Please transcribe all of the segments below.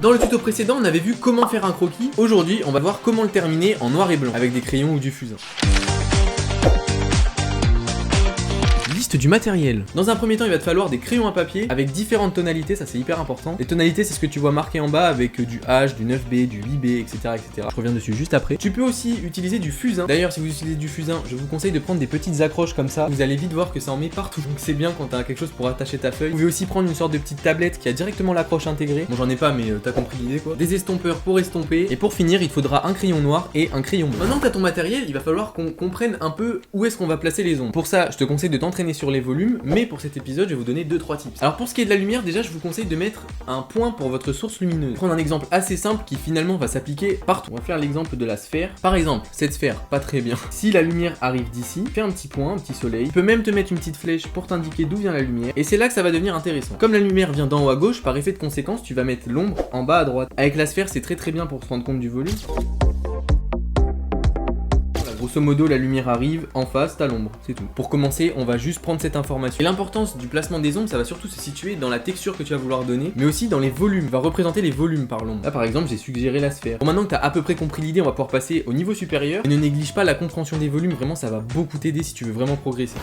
Dans le tuto précédent, on avait vu comment faire un croquis. Aujourd'hui, on va voir comment le terminer en noir et blanc, avec des crayons ou du fusain. Liste du matériel. Dans un premier temps, il va te falloir des crayons à papier avec différentes tonalités, ça c'est hyper important. Les tonalités, c'est ce que tu vois marqué en bas avec du H, du 9B, du 8B, etc., etc. Je reviens dessus juste après. Tu peux aussi utiliser du fusain. D'ailleurs, si vous utilisez du fusain, je vous conseille de prendre des petites accroches comme ça. Vous allez vite voir que ça en met partout. Donc c'est bien quand t'as quelque chose pour attacher ta feuille. Vous pouvez aussi prendre une sorte de petite tablette qui a directement l'accroche intégrée. Bon, j'en ai pas, mais t'as compris l'idée quoi. Des estompeurs pour estomper. Et pour finir, il faudra un crayon noir et un crayon blanc. Maintenant que t'as ton matériel, il va falloir qu'on comprenne un peu où est-ce qu'on va placer les ombres. Pour ça, je te conseille de t'entraîner sur les volumes. Mais pour cet épisode, je vais vous donner 2-3 tips. Alors pour ce qui est de la lumière, déjà je vous conseille de mettre un point pour votre source lumineuse. Prendre un exemple assez simple qui finalement va s'appliquer partout. On va faire l'exemple de la sphère. Par exemple, cette sphère, pas très bien. Si la lumière arrive d'ici, fais un petit point, un petit soleil. Tu peux même te mettre une petite flèche pour t'indiquer d'où vient la lumière. Et c'est là que ça va devenir intéressant. Comme la lumière vient d'en haut à gauche, par effet de conséquence, tu vas mettre l'ombre en bas à droite. Avec la sphère, c'est très bien pour se rendre compte du volume. Grosso modo, la lumière arrive, en face, t'as l'ombre, c'est tout. Pour commencer, on va juste prendre cette information. Et l'importance du placement des ombres, ça va surtout se situer dans la texture que tu vas vouloir donner, mais aussi dans les volumes. Va représenter les volumes par l'ombre. Là, par exemple, j'ai suggéré la sphère. Bon, maintenant que t'as à peu près compris l'idée, on va pouvoir passer au niveau supérieur. Et ne néglige pas la compréhension des volumes, vraiment, ça va beaucoup t'aider si tu veux vraiment progresser.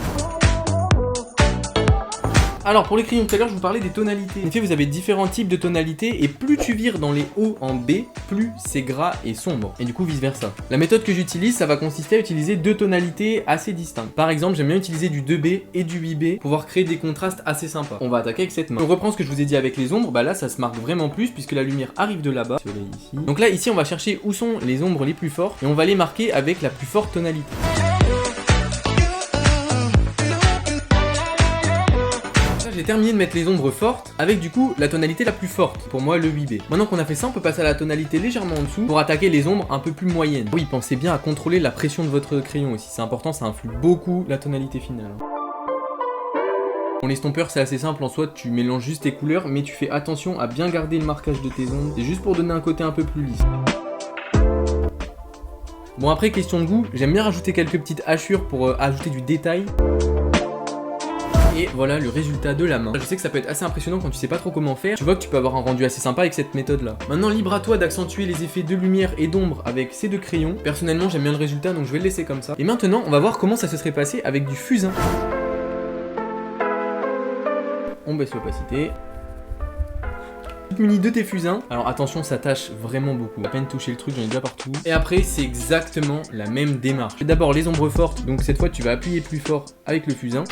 Alors pour les crayons tout à l'heure je vous parlais des tonalités. En fait vous avez différents types de tonalités et plus tu vires dans les hauts en B, plus c'est gras et sombre. Et du coup vice versa. La méthode que j'utilise, ça va consister à utiliser deux tonalités assez distinctes. Par exemple j'aime bien utiliser du 2B et du 8B pour pouvoir créer des contrastes assez sympas. On va attaquer avec cette main. On reprend ce que je vous ai dit avec les ombres, bah là ça se marque vraiment plus puisque la lumière arrive de là-bas. Ici. Donc là ici on va chercher où sont les ombres les plus fortes et on va les marquer avec la plus forte tonalité. J'ai terminé de mettre les ombres fortes avec du coup la tonalité la plus forte, pour moi le 8B. Maintenant qu'on a fait ça, on peut passer à la tonalité légèrement en dessous pour attaquer les ombres un peu plus moyennes. Oui, pensez bien à contrôler la pression de votre crayon aussi, c'est important, ça influe beaucoup la tonalité finale. Pour l'estompeur c'est assez simple en soi, tu mélanges juste tes couleurs mais tu fais attention à bien garder le marquage de tes ombres, c'est juste pour donner un côté un peu plus lisse. Bon après question de goût, j'aime bien rajouter quelques petites hachures pour ajouter du détail. Et voilà le résultat de la main. Je sais que ça peut être assez impressionnant quand tu sais pas trop comment faire. Tu vois que tu peux avoir un rendu assez sympa avec cette méthode là. Maintenant libre à toi d'accentuer les effets de lumière et d'ombre avec ces deux crayons. Personnellement j'aime bien le résultat donc je vais le laisser comme ça. Et maintenant on va voir comment ça se serait passé avec du fusain. On baisse l'opacité. Muni de tes fusains. Alors attention, ça tâche vraiment beaucoup. À peine toucher le truc, j'en ai déjà partout. Et après, c'est exactement la même démarche. D'abord les ombres fortes, donc cette fois tu vas appuyer plus fort avec le fusain.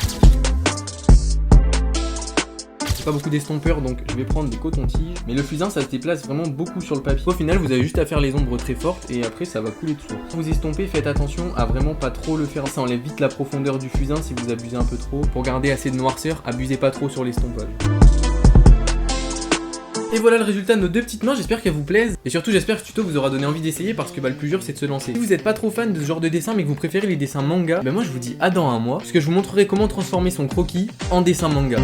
Pas beaucoup d'estompeurs donc je vais prendre des cotons-tiges, mais le fusain ça se déplace vraiment beaucoup sur le papier. Au final vous avez juste à faire les ombres très fortes et après ça va couler de source. Quand vous estompez, faites attention à vraiment pas trop le faire, ça enlève vite la profondeur du fusain si vous abusez un peu trop. Pour garder assez de noirceur, abusez pas trop sur l'estompage. Et voilà le résultat de nos deux petites mains, j'espère qu'elles vous plaisent. Et surtout j'espère que ce tuto vous aura donné envie d'essayer parce que le plus dur c'est de se lancer. Si vous n'êtes pas trop fan de ce genre de dessin mais que vous préférez les dessins manga, moi je vous dis à dans un mois, parce que je vous montrerai comment transformer son croquis en dessin manga.